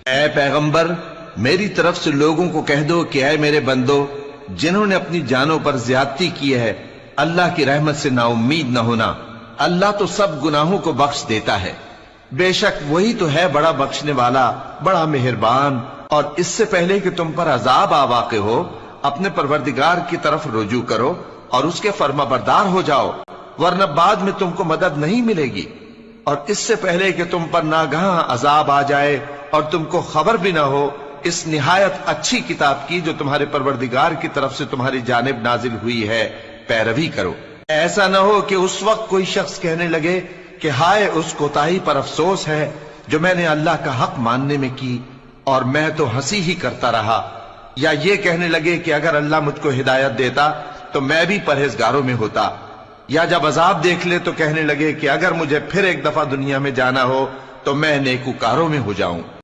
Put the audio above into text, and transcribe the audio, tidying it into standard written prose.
ऐ पैगंबर, मेरी तरफ से लोगों को कह दो कि ऐ मेरे बंदो, जिन्होंने अपनी जानों पर ज्यादती की है, अल्लाह की रहमत से नाउम्मीद न होना। अल्लाह तो सब गुनाहों को बख्श देता है। बेशक वही तो है बड़ा बख्शने वाला, बड़ा मेहरबान। और इससे पहले कि तुम पर अजाब आ वाक़े हो, अपने परवरदिगार की तरफ रुजू करो और उसके फर्माबरदार हो जाओ, वरना बाद में तुमको मदद नहीं मिलेगी। और इससे पहले कि तुम पर नागहां अजाब आ जाए और तुमको खबर भी ना हो, इस निहायत अच्छी किताब की जो तुम्हारे परवरदिगार की तरफ से तुम्हारी जानिब नाजिल हुई है, पैरवी करो। ऐसा ना हो कि उस वक्त कोई शख्स कहने लगे कि हाय उस कोताही पर अफसोस है जो मैंने अल्लाह का हक मानने में की और मैं तो हंसी ही करता रहा। या ये कहने लगे कि अगर अल्लाह मुझको हिदायत देता तो मैं भी परहेजगारों में होता। या जब अजाब देख ले तो कहने लगे कि अगर मुझे फिर एक दफा दुनिया में जाना हो तो मैं नेकूकारों में हो जाऊं।